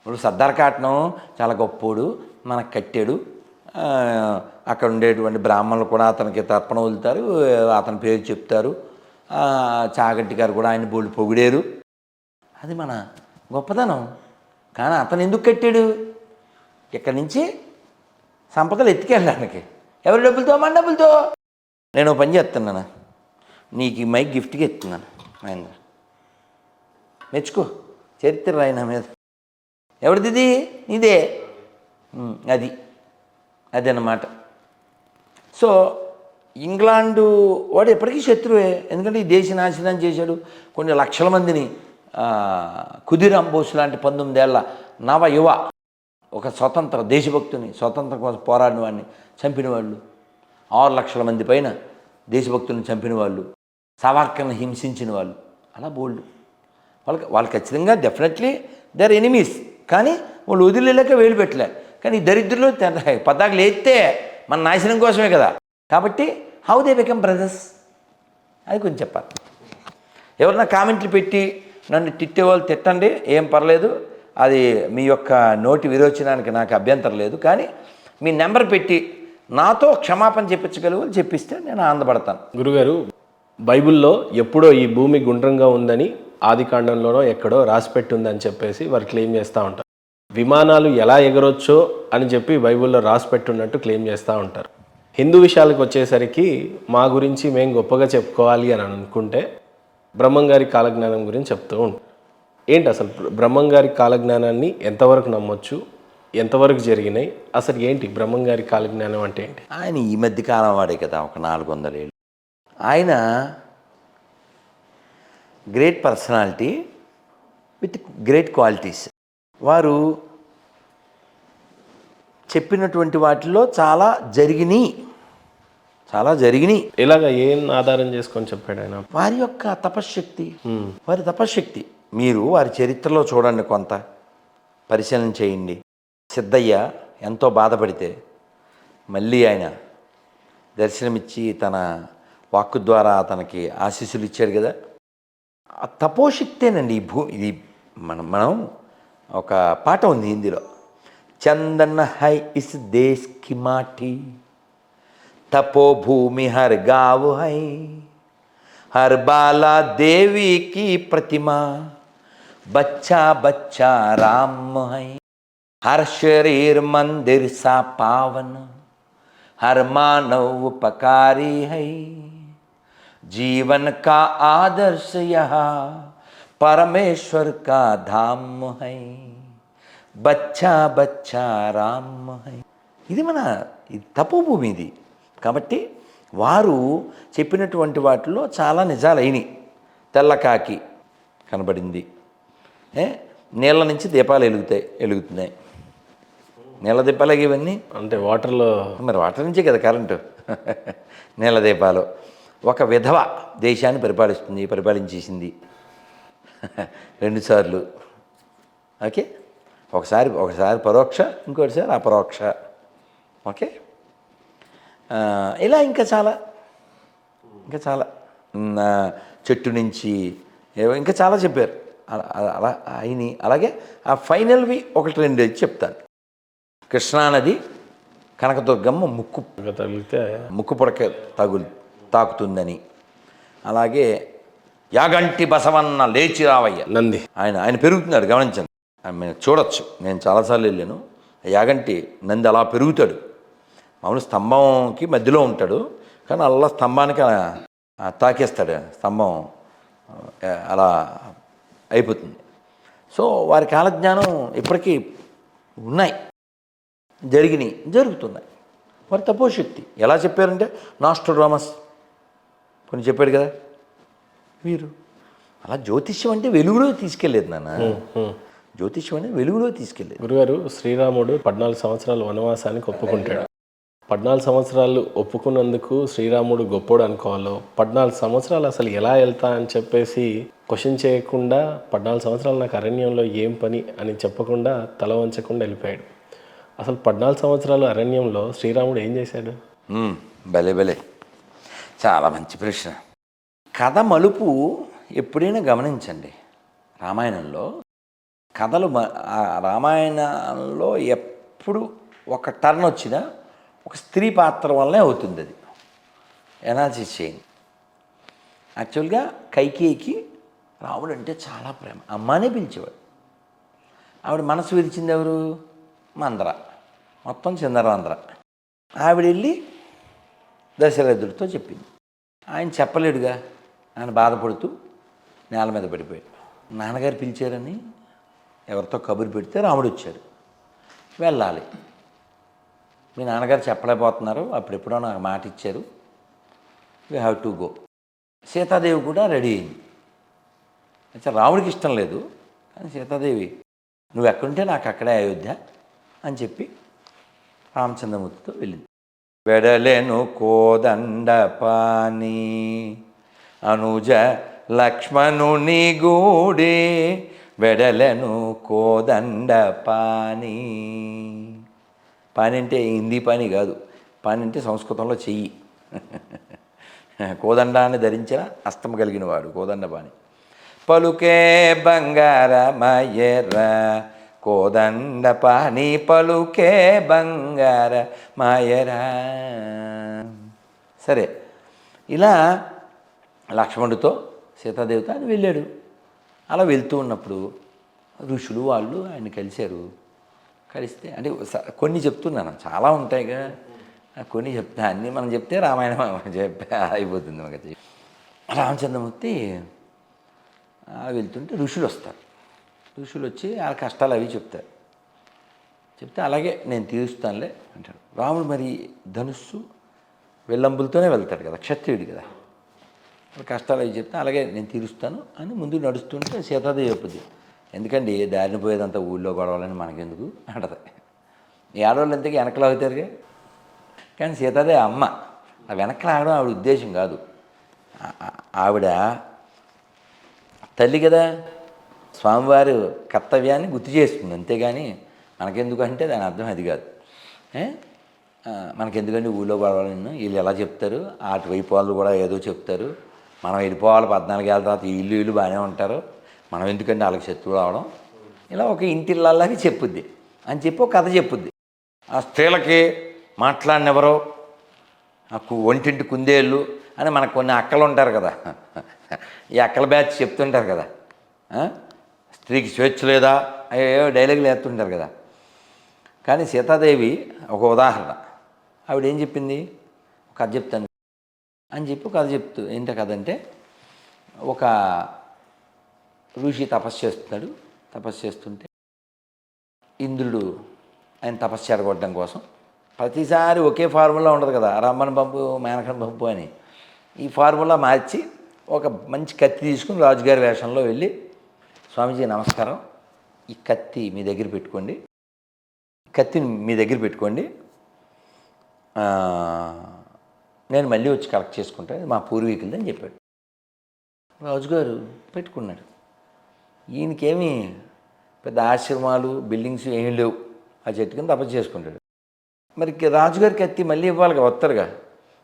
ఇప్పుడు సర్దార్ కాటనం చాలా గొప్పోడు, మనకు కట్టాడు. అక్కడ ఉండేటువంటి బ్రాహ్మణులు కూడా అతనికి తర్పణ వదులుతారు, అతని పేరు చెప్తారు. చాగంటి గారు కూడా ఆయన బోళ్ళు పొగిడారు. అది మన గొప్పతనం. కానీ అతను ఎందుకు కట్టాడు? ఇక్కడి నుంచి సంపదలు ఎత్తుకెళ్ళడానికి. ఎవరి డబ్బులతో? మన డబ్బులతో. నేను పని చేస్తున్నాను, నీకు ఈ మైక్ గిఫ్ట్గా ఎత్తున్నాను మహేంద్ర, మెచ్చుకో. చరిత్ర రాయి నా మీద. ఎవరిది? నీదే. అది అన్నమాట. సో ఇంగ్లాండు వాడు ఎప్పటికీ శత్రువే. ఎందుకంటే ఈ దేశ నాశనం చేశాడు. కొన్ని లక్షల మందిని ఖుదీరామ్ బోస్ లాంటి 19 ఏళ్ల నవ యువ ఒక స్వతంత్ర దేశభక్తుని, స్వతంత్రం కోసం పోరాడిన వాడిని చంపిన వాళ్ళు, 6 లక్షల మంది పైన దేశభక్తులను చంపిన వాళ్ళు, సావర్కర్ని హింసించిన వాళ్ళు, అలా బోల్డ్. వాళ్ళు ఖచ్చితంగా డెఫినెట్లీ దే ఆర్ ఎనిమీస్. కానీ వాళ్ళు వదిలేక వేలు పెట్టలే. కానీ ఈ దరిద్రులు పద్దాకులు ఎత్తే మన నాశనం కోసమే కదా. కాబట్టి హౌ దే బికమ్ బ్రదర్స్ అది కొంచెం చెప్పాలి. ఎవరన్నా కామెంట్లు పెట్టి నన్ను తిట్టేవాళ్ళు తిట్టండి, ఏం పర్లేదు. అది మీ యొక్క నోటి విరోచనానికి నాకు అభ్యంతరం లేదు. కానీ మీ నెంబర్ పెట్టి నాతో క్షమాపణ చెప్పించగలిగే వాళ్ళు చెప్పిస్తే నేను ఆనందపడతాను. గురుగారు, బైబిల్లో ఎప్పుడో ఈ భూమి గుండ్రంగా ఉందని ఆదికాండంలోనో ఎక్కడో రాసిపెట్టి ఉందని చెప్పేసి వారు క్లెయిమ్ చేస్తూ ఉంటారు. విమానాలు ఎలా ఎగరొచ్చో అని చెప్పి బైబిల్లో రాసిపెట్టున్నట్టు క్లెయిమ్ చేస్తూ ఉంటారు. హిందూ విషయాలకు వచ్చేసరికి మా గురించి మేము గొప్పగా చెప్పుకోవాలి అని అనుకుంటే బ్రహ్మంగారి కాలజ్ఞానం గురించి చెప్తూ ఉంటాం. ఏంటి అసలు బ్రహ్మంగారి కాలజ్ఞానాన్ని ఎంతవరకు నమ్మొచ్చు, ఎంతవరకు జరిగినాయి, అసలు ఏంటి బ్రహ్మంగారి కాలజ్ఞానం అంటే ఏంటి? ఆయన ఈ మధ్య కాలం వాడే కదా, ఒక 400 ఏళ్ళు. ఆయన great personality with great qualities. వారు చెప్పినటువంటి వాటిలో చాలా జరిగినాయి. ఇలాగ ఏం ఆధారం చేసుకొని చెప్పాడు ఆయన? వారి యొక్క తపశ్శక్తి, వారి తపశ్శక్తి. మీరు వారి చరిత్రలో చూడండి, కొంత పరిశీలన చేయండి. సిద్ధయ్య ఎంతో బాధపడితే మళ్ళీ ఆయన దర్శనమిచ్చి తన వాక్కు ద్వారా అతనికి ఆశీస్సులు ఇచ్చాడు కదా. ఆ తపోశక్తేనండి ఇది మనం ఒక పాట ఉంది హిందీలో, చందన్ హై ఇస్ దేశ్ కి మాటి, తపోభూమి హర్ గావ్ హై, హర్ బాలా దేవి की प्रतिमा, बच्चा बच्चा राम है, हर शरीर मंदिर सा पावन, हर मानव उपकारी है, जीवन का आदर्श यहाँ परमेश्वर का धाम है, बच्चा बच्चा राम है. ఇది మన తపోభూమి ఇది. కాబట్టి వారు చెప్పినటువంటి వాటిలో చాలా నిజాలు అయినాయి. తెల్లకాకి కనబడింది, నీళ్ళ నుంచి దీపాలు వెలుగుతున్నాయి. నీళ్ళ దీపాలు ఇవన్నీ అంటే వాటర్లో, మరి వాటర్ నుంచే కదా కరెంటు. నీళ్ళ దీపాలు. ఒక విధవ దేశాన్ని పరిపాలించేసింది 2 సార్లు. ఓకే, ఒకసారి పరోక్ష, ఇంకోటిసారి అపరోక్ష. ఓకే, ఇలా ఇంకా చాలా చెట్టు నుంచి ఇంకా చాలా చెప్పారు. అలా అయినాయి. అలాగే ఆ ఫైనల్వి 1-2 చెప్తాను. కృష్ణానది కనకదుర్గమ్మ ముక్కు తగిలితే ముక్కు పొడక తాకుతుందని. అలాగే యాగంటి బసవన్న లేచి రావయ్య నంది, ఆయన పెరుగుతున్నాడు, గమనించండి. ఆయన చూడొచ్చు, నేను చాలాసార్లు వెళ్ళాను. యాగంటి నంది అలా పెరుగుతాడు. మామూలు స్తంభంకి మధ్యలో ఉంటాడు, కానీ అలా స్తంభానికి తాకేస్తాడు, స్తంభం అలా అయిపోతుంది. సో వారి కాలజ్ఞానం ఇప్పటికీ ఉన్నాయి, జరుగుతున్నాయి. వారి తపోశక్తి ఎలా చెప్పారంటే, నాస్ట్రోడామస్ కొన్ని చెప్పాడు కదా. వీరు అలా జ్యోతిష్యం అంటే వెలుగులో తీసుకెళ్ళేది నాన్న. జ్యోతిష్యం అంటే వెలుగులో తీసుకెళ్ళేది. గురుగారు, శ్రీరాముడు 14 సంవత్సరాలు వనవాసానికి ఒప్పుకుంటాడు. 14 సంవత్సరాలు ఒప్పుకున్నందుకు శ్రీరాముడు గొప్పోడు అనుకోవాలో, 14 సంవత్సరాలు అసలు ఎలా వెళ్తా అని చెప్పేసి క్వశ్చన్ చేయకుండా, 14 సంవత్సరాలు నాకు అరణ్యంలో ఏం పని అని చెప్పకుండా తల వంచకుండా వెళ్ళిపోయాడు. అసలు 14 సంవత్సరాలు అరణ్యంలో శ్రీరాముడు ఏం చేశాడు? భలే చాలా మంచి ప్రశ్న. కథ మలుపు ఎప్పుడైనా గమనించండి. రామాయణంలో కథలు ఆ రామాయణంలో ఎప్పుడు ఒక టర్న్ వచ్చినా ఒక స్త్రీ పాత్ర వల్లనే అవుతుంది. అది ఎనాలిసిస్ చేయండి. యాక్చువల్గా కైకేయికి రాముడు అంటే చాలా ప్రేమ, అమ్మానే పిలిచేవాడు. ఆవిడ మనసు విరిచింది ఎవరు? మందర, మొత్తం చిందరవందర. ఆవిడ వెళ్ళి దశరథుడితో చెప్పింది. ఆయన చెప్పలేడుగా, ఆయన బాధపడుతూ నేల మీద పడిపోయాడు. నాన్నగారు పిలిచారని ఎవరితో కబురు పెడితే రాముడు వచ్చాడు. వెళ్ళాలి, మీ నాన్నగారు చెప్పలేకపోతున్నారు, అప్పుడెప్పుడో నాకు మాట ఇచ్చారు, we have to go. Sitadevi కూడా రెడీ అయింది. అయితే రాముడికి ఇష్టం లేదు, కానీ సీతాదేవి నువ్వు ఎక్కడుంటే నాకు అక్కడే అయోధ్య అని చెప్పి రామచంద్రమూర్తితో వెళ్ళింది. వెడలెను కోదండ పాని అనుజ లక్ష్మణుని గూడే, వెడలెను కోదండ పాని. పాని అంటే హిందీ పాని కాదు, పాని అంటే సంస్కృతంలో చెయ్యి. కోదండాన్ని ధరించిన హస్తం కలిగిన వాడు కోదండ పాని. పలుకే బంగారమయ్యర కోదండ పాని, పలుకే బంగారమయ్యరా. సరే, ఇలా లక్ష్మణుడితో సీతాదేవితో ఆయన వెళ్ళాడు. అలా వెళ్తూ ఉన్నప్పుడు ఋషులు వాళ్ళు ఆయన కలిశారు. కలిస్తే అంటే కొన్ని చెప్తున్నాను, చాలా ఉంటాయిగా, కొన్ని చెప్తా, అన్నీ మనం చెప్తే రామాయణం చెప్పే అయిపోతుంది మనకి. రామచంద్రమూర్తి వెళ్తుంటే ఋషులు వస్తారు. ఋషులు వచ్చి ఆ కష్టాలు అవి చెప్తారు. చెప్తే అలాగే నేను తీరుస్తానులే అంటాడు. రాముడు మరి ధనుస్సు వెల్లంబులతోనే వెళ్తాడు కదా, క్షత్రియుడు కదా, కష్టాలు అవి చెప్తే అలాగే నేను తీరుస్తాను అని ముందుకు నడుస్తుంటే సీతాదేవి చెప్పుద్ది, ఎందుకండి దారిని పోయేదంతా ఊళ్ళో గొడవలని మనకెందుకు అంటది. ఈ ఆడవాళ్ళు ఎంతకీ వెనకలు అవుతారుగా, కానీ సీతాదేవి అమ్మ, ఆ వెనకలు ఆడడం ఆవిడ ఉద్దేశం కాదు. ఆవిడ తల్లి కదా, స్వామివారి కర్తవ్యాన్ని గుర్తు చేస్తుంది, అంతేగాని మనకెందుకు అంటే దాని అర్థం అది కాదు. మనకెందుకంటే ఊళ్ళో గొడవలను వీళ్ళు ఎలా చెప్తారు, అటువైపు వాళ్ళు కూడా ఏదో చెప్తారు, మనం వెళ్ళిపోవాలి 14 ఏళ్ళ తర్వాత, ఇల్లు బాగానే ఉంటారు, మనం ఎందుకంటే వాళ్ళకి శత్రువులు అవడం, ఇలా ఒక ఇంటిళ్ళలాగా చెప్పుద్ది అని చెప్పి ఒక కథ చెప్పుద్ది. ఆ స్త్రీలకి మాట్లాడినెవరో ఒంటింటి కుందేళ్ళు అని మనకు కొన్ని అక్కలు ఉంటారు కదా, ఈ అక్కల బ్యాచ్ చెప్తుంటారు కదా, స్త్రీకి స్వేచ్ఛ లేదా అయ్యో డైలాగులు వేస్తుంటారు కదా. కానీ సీతాదేవి ఒక ఉదాహరణ. ఆవిడ ఏం చెప్పింది, ఒక కథ చెప్తాను అని చెప్పి కథ చెప్తూ, ఏంటో కథ అంటే, ఒక ఋషి తపస్సు చేస్తున్నాడు. తపస్సు చేస్తుంటే ఇంద్రుడు ఆయన తపస్సు చెడగొట్టడం కోసం ప్రతిసారి ఒకే ఫార్ములా ఉండదు కదా, రమ్మని పంపు మేనకని పంపు అని, ఈ ఫార్ములా మార్చి ఒక మంచి కత్తి తీసుకుని రాజుగారి వేషంలో వెళ్ళి, స్వామీజీ నమస్కారం, ఈ కత్తి మీ దగ్గర పెట్టుకోండి, కత్తిని మీ దగ్గర పెట్టుకోండి, నేను మళ్ళీ వచ్చి కలెక్ట్ చేసుకుంటాను, మా పూర్వీకులది అని చెప్పాడు. రాజుగారు పెట్టుకున్నాడు. ఈయనకేమీ పెద్ద ఆశ్రమాలు బిల్డింగ్స్ ఏమీ లేవు, ఆ చెట్టు కింద తపస్సు చేసుకుంటాడు. మరి రాజుగారికి కత్తి మళ్ళీ ఇవ్వాలిగా, వస్తారుగా,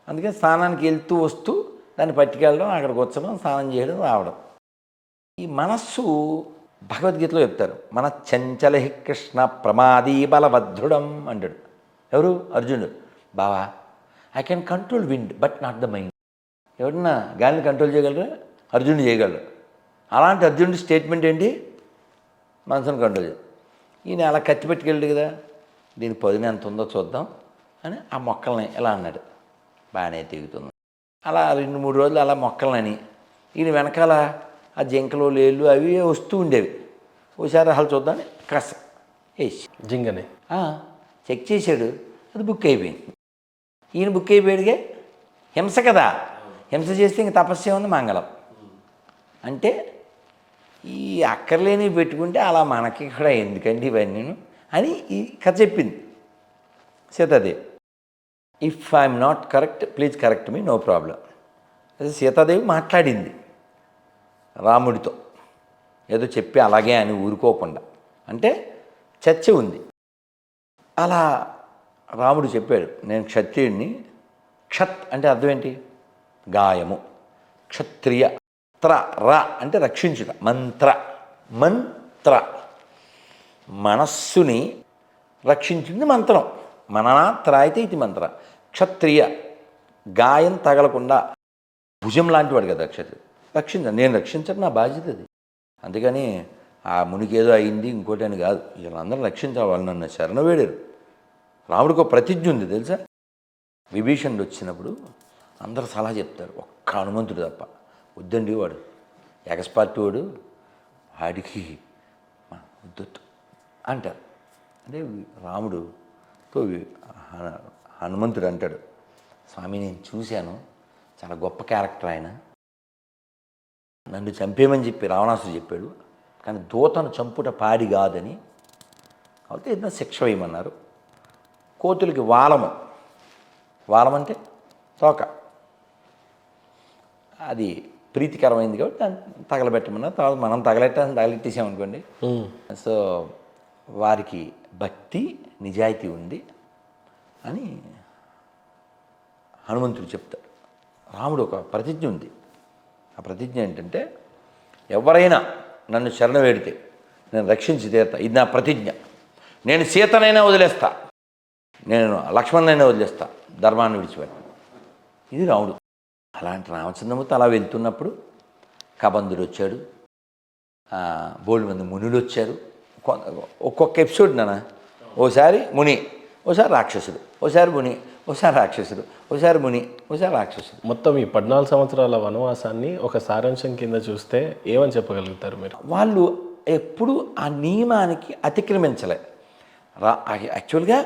అందుకని స్నానానికి వెళ్తూ వస్తూ దాన్ని పట్టుకెళ్ళడం, అక్కడికి వచ్చడం, స్నానం చేయడం, రావడం. ఈ మనస్సు భగవద్గీతలో చెప్తారు, మన చంచల హి కృష్ణ ప్రమాదీ బలవద్ధుడం అంటాడు. ఎవరు? అర్జునుడు. బావా, I can control wind but not the mind. ఎవరన్నా గాలిని కంట్రోల్ చేయగలరా? అర్జునుడు చేయగలరు. అలాంటి అర్జునుడి స్టేట్మెంట్ ఏంటి? మనసును కంట్రోల్ చేయాలి. ఈయన అలా కత్తి పెట్టుకెళ్ళాడు కదా, దీని పదును ఎంత ఉందో చూద్దాం అని ఆ మొక్కల్ని ఎలా అన్నాడు, బాగానే తెగుతుంది. అలా 2-3 రోజులు అలా మొక్కలని, ఈయన వెనకాల ఆ జింకలు లేళ్ళు అవి వస్తూ ఉండేవి. ఓసారి అసలు చూద్దామని కస వేసి జింగనే చెక్ చేశాడు, అది బుక్ అయిపోయింది. ఈయన బుక్ అయిపోయాడుగా, హింస కదా, హింస చేస్తే ఇంక తపస్సు ఏముంది, మంగళం. అంటే ఈ అక్కర్లేని పెట్టుకుంటే అలా మనకి కూడా ఎందుకండి ఇవన్నీ అని ఈ కథ చెప్పింది Sitadevi. If I'm not correct please correct me, no problem. అదే సీతాదేవి మాట్లాడింది రాముడితో, ఏదో చెప్పి అలాగే అని ఊరుకోకుండా, అంటే చర్చ ఉంది. అలా రాముడు చెప్పాడు, నేను క్షత్రియుడిని. క్షత్ అంటే అర్థం ఏంటి? గాయము. క్షత్రియ. త్ర ర అంటే రక్షించుట, మంత్ర. మంత్ర మనస్సుని రక్షించింది మంత్రం. మననా త్రాయితే ఇది మంత్ర. క్షత్రియ గాయం తగలకుండా భుజం లాంటి వాడు కదా క్షత్రియ. నేను రక్షించడం నా బాధ్యత అది. అందుకని ఆ మునికి ఏదో అయింది ఇంకోటి అని కాదు, వీళ్ళందరూ రక్షించాలి. వాళ్ళు నన్ను శరణ వేడారు. రాముడికి ఒక ప్రతిజ్ఞ ఉంది తెలుసా. విభీషణుడు వచ్చినప్పుడు అందరూ సలహా చెప్తారు, ఒక్క హనుమంతుడు తప్ప. వద్దండి వాడు ఎగస్పార్టీ వాడు, వాడికి వద్దొద్దు అంటారు. అంటే రాముడుతో హనుమంతుడు అంటాడు, స్వామి నేను చూశాను, చాలా గొప్ప క్యారెక్టర్ ఆయన, నన్ను చంపేయమని చెప్పి రావణాసుడు చెప్పాడు, కానీ దూతను చంపుట పాడి కాదని, కాబట్టి ఏదైనా శిక్ష వేయమన్నారు. కోతులకి వాలం అంటే తోక, అది ప్రీతికరమైంది కాబట్టి దాన్ని తగలబెట్టమన్నారు. తర్వాత మనం తగలెట్టేసామనుకోండి. సో వారికి భక్తి నిజాయితీ ఉంది అని హనుమంతుడు చెప్తాడు. రాముడు ఒక ప్రతిజ్ఞ ఉంది. ఆ ప్రతిజ్ఞ ఏంటంటే, ఎవరైనా నన్ను శరణ వేడితే నేను రక్షించి తీరుతా, ఇది నా ప్రతిజ్ఞ. నేను సీతనైనా వదిలేస్తా, నేను లక్ష్మణ్ణైనా వదిలేస్తా, ధర్మాన్ని విడిచిపెట్ట. ఇది రాముడు. అలాంటి రామచంద్రమూర్తి అలా వెళ్తున్నప్పుడు కబంధుడు వచ్చాడు, బోల్డ్ మంది మునులు వచ్చారు. ఒక్కొక్క ఎపిసోడ్ నాన్న, ఓసారి ముని, ఓసారి రాక్షసుడు, ఓసారి ముని, ఓసారి రాక్షసుడు, ఓసారి ముని, ఓసారి రాక్షసుడు. మొత్తం ఈ 14 సంవత్సరాల వనవాసాన్ని ఒక సారాంశం కింద చూస్తే ఏమని చెప్పగలుగుతారు మీరు? వాళ్ళు ఎప్పుడు ఆ నియమానికి అతిక్రమించలే. యాక్చువల్గా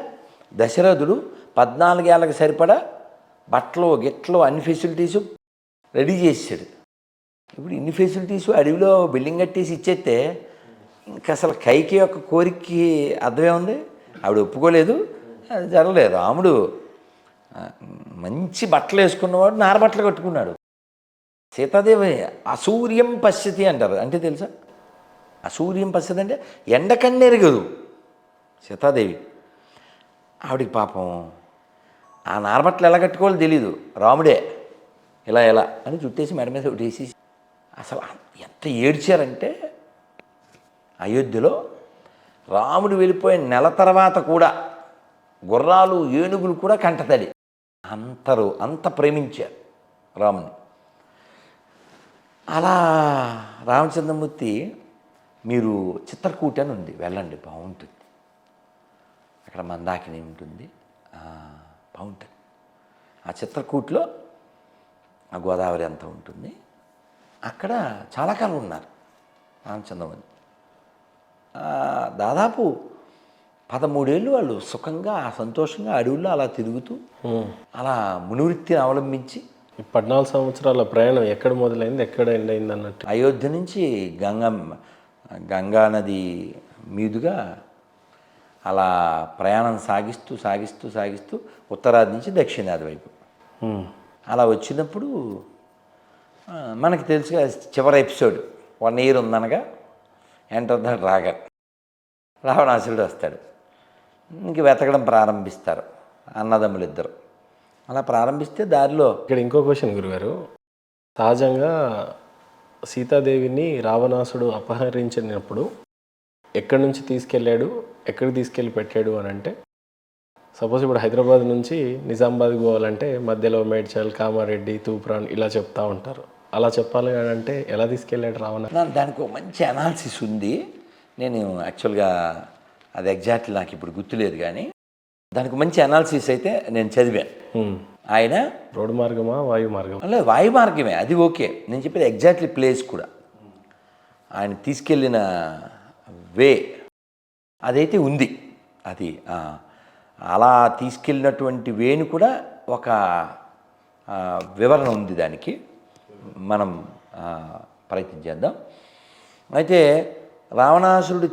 దశరథుడు 14 ఏళ్ళకి సరిపడా బట్టలు గిట్లు అన్ని ఫెసిలిటీసు రెడీ చేసాడు. ఇప్పుడు ఇన్ని ఫెసిలిటీసు అడవిలో బిల్డింగ్ కట్టేసి ఇచ్చేస్తే ఇంకా అసలు కైకి యొక్క కోరికకి అర్థమే ఉంది. ఆవిడ ఒప్పుకోలేదు, అది జరగలేదు. రాముడు మంచి బట్టలు వేసుకున్నవాడు నారబట్టలు కట్టుకున్నాడు. సీతాదేవి అసూర్యం పశ్యతి అంటారు, అంటే తెలుసా? అసూర్యం పశ్యతి అంటే ఎండకన్నెరగదు సీతాదేవి. ఆవిడికి పాపం ఆ నారబట్టలు ఎలా కట్టుకోవాలో తెలీదు. రాముడే ఎలా అని చుట్టేసి మెడ మీద చుట్టేసి అసలు ఎంత ఏడ్చారంటే, అయోధ్యలో రాముడు వెళ్ళిపోయిన నెల తర్వాత కూడా గుర్రాలు ఏనుగులు కూడా కంటతడి. అంత ప్రేమించారు రాముని. అలా రామచంద్రమూర్తి, మీరు చిత్రకూట అని ఉంది, వెళ్ళండి, బాగుంటుంది. అక్కడ మందాకిని ఉంటుంది, బాగుంటుంది. ఆ చిత్రకూట్లో ఆ గోదావరి అంతా ఉంటుంది. అక్కడ చాలా కాలం ఉన్నారు రామచంద్రమూర్తి. దాదాపు 13 ఏళ్ళు వాళ్ళు సుఖంగా సంతోషంగా అడవుల్లో అలా తిరుగుతూ అలా మునివృత్తిని అవలంబించి. 14 సంవత్సరాల ప్రయాణం ఎక్కడ మొదలైంది, ఎక్కడ ఎండ్ అయింది అన్నట్టు? అయోధ్య నుంచి గంగా నది మీదుగా అలా ప్రయాణం సాగిస్తూ ఉత్తరాది నుంచి దక్షిణాది వైపు అలా వచ్చినప్పుడు మనకి తెలుసుగా చివరి ఎపిసోడ్ 1 year ఉందనగా ఎంటర్ ద డ్రాగన్, రావణాసురుడు వస్తాడు. ఇంక వెతకడం ప్రారంభిస్తారు అన్నదమ్ములు ఇద్దరు. అలా ప్రారంభిస్తే దారిలో ఇక్కడ ఇంకో క్వశ్చన్ గురుగారు. సహజంగా సీతాదేవిని రావణాసుడు అపహరించినప్పుడు ఎక్కడి నుంచి తీసుకెళ్ళాడు, ఎక్కడికి తీసుకెళ్ళి పెట్టాడు అని అంటే, సపోజ్ ఇప్పుడు హైదరాబాద్ నుంచి నిజామాబాద్ పోవాలంటే మధ్యలో మేడ్చల్, కామారెడ్డి, తూప్రాన్ ఇలా చెప్తా ఉంటారు. అలా చెప్పాలి అని అంటే ఎలా తీసుకెళ్ళాడు రావణ? దానికి ఒక మంచి అనాలిసిస్ ఉంది. నేను యాక్చువల్గా అది ఎగ్జాక్ట్లీ నాకు ఇప్పుడు గుర్తులేదు, కానీ దానికి మంచి అనాలిసిస్ అయితే నేను చదివాను. ఆయన రోడ్డు మార్గమా, వాయు మార్గమా? అలా వాయు మార్గమే, అది ఓకే. నేను చెప్పేది ఎగ్జాక్ట్లీ ప్లేస్ కూడా, ఆయన తీసుకెళ్ళిన వే అదైతే ఉంది. అది అలా తీసుకెళ్ళినటువంటి వేను కూడా ఒక వివరణ ఉంది, దానికి మనం ప్రయత్నం చేద్దాం. అయితే రావణాసురుడు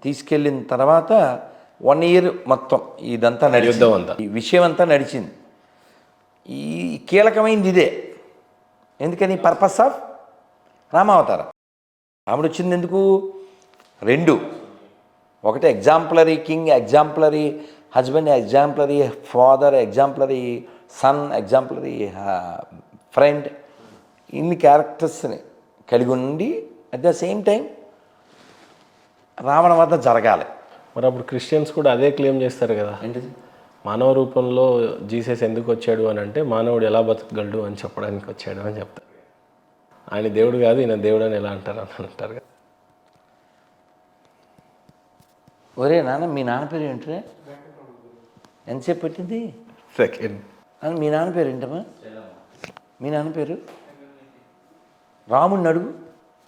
తీసుకెళ్ళిన తర్వాత 1 year మొత్తం ఇదంతా నడిచింది, ఈ విషయం అంతా నడిచింది. ఈ కీలకమైనది ఇదే. ఎందుకని? పర్పస్ ఆఫ్ రామావతారం. రాముడు వచ్చింది ఎందుకు? 2, ఒకటి exemplary king, exemplary husband, exemplary father, exemplary son, exemplary friend. ఇన్ని క్యారెక్టర్స్ని కలిగి ఉండి at the same time Ravana వద్ద జరగాలి. మరి అప్పుడు క్రిస్టియన్స్ కూడా అదే క్లెయిమ్ చేస్తారు కదా, ఏంటిది? మానవ రూపంలో జీసస్ ఎందుకు వచ్చాడు అని అంటే మానవుడు ఎలా బతకగలడు అని చెప్పడానికి వచ్చాడు అని చెప్తారు. ఆయన దేవుడు కాదు, ఈయన దేవుడు అని ఎలా అంటారు అని అంటారు కదా. ఒరే నాన్న, మీ నాన్న పేరు ఏంటరే? ఎంతసేపు పెట్టింది? సెకండ్. మీ నాన్న పేరు ఏంటమ్మా? మీ నాన్న పేరు? రాముడిని అడుగు,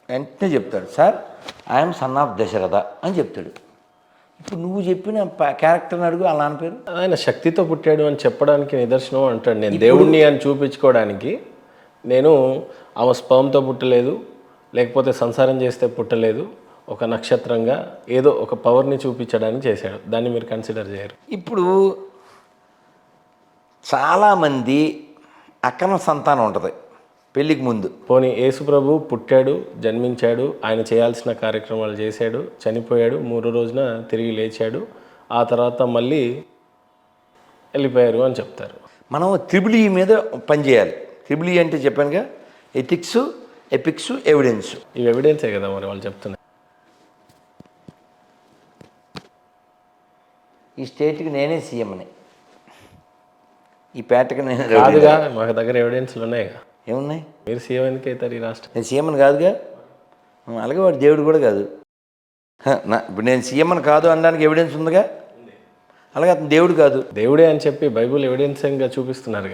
వెంటనే చెప్తాడు, sir I'm son of Dasharatha అని చెప్తాడు. ఇప్పుడు నువ్వు చెప్పిన క్యారెక్టర్ని అడుగు, వాళ్ళ నాన్న పేరు. ఆయన శక్తితో పుట్టాడు అని చెప్పడానికి నిదర్శనం అంటాడు. నేను దేవుడిని అని చూపించుకోవడానికి, నేను ఆమె స్పర్మ్తో పుట్టలేదు, లేకపోతే సంసారం చేస్తే పుట్టలేదు, ఒక నక్షత్రంగా ఏదో ఒక పవర్ని చూపించడానికి చేశాడు. దాన్ని మీరు కన్సిడర్ చేయరు. ఇప్పుడు చాలామంది అక్రమ సంతానం ఉంటుంది పెళ్ళికి ముందు. పోనీ యేసుప్రభు పుట్టాడు, జన్మించాడు, ఆయన చేయాల్సిన కార్యక్రమాలు చేశాడు, చనిపోయాడు, 3 రోజున తిరిగి లేచాడు, ఆ తర్వాత మళ్ళీ వెళ్ళిపోయారు అని చెప్తారు. మనం త్రిబుల్ ఈ మీద పనిచేయాలి. త్రిబుల్ ఈ అంటే చెప్పానుగా, ఎథిక్స్, ఎపిక్స్, ఎవిడెన్స్. ఇవి ఎవిడెన్సే కదా మరి వాళ్ళు చెప్తున్నారు. ఈ స్టేట్కి నేనే సీఎంని, ఈ పేటకి నేను కాదుగా, మాకు దగ్గర ఎవిడెన్స్లు ఉన్నాయిగా. ఏమున్నాయి? మీరు సీఎం ఎందుకు అవుతారు ఈ రాష్ట్రం? నేను సీఎంని కాదుగా, అలాగే వాడు దేవుడు కూడా కాదు. ఇప్పుడు నేను సీఎంని కాదు అనడానికి ఎవిడెన్స్ ఉందిగా, అలాగే అతను దేవుడు కాదు. దేవుడే అని చెప్పి బైబుల్ ఎవిడెన్స్గా చూపిస్తున్నారుగా.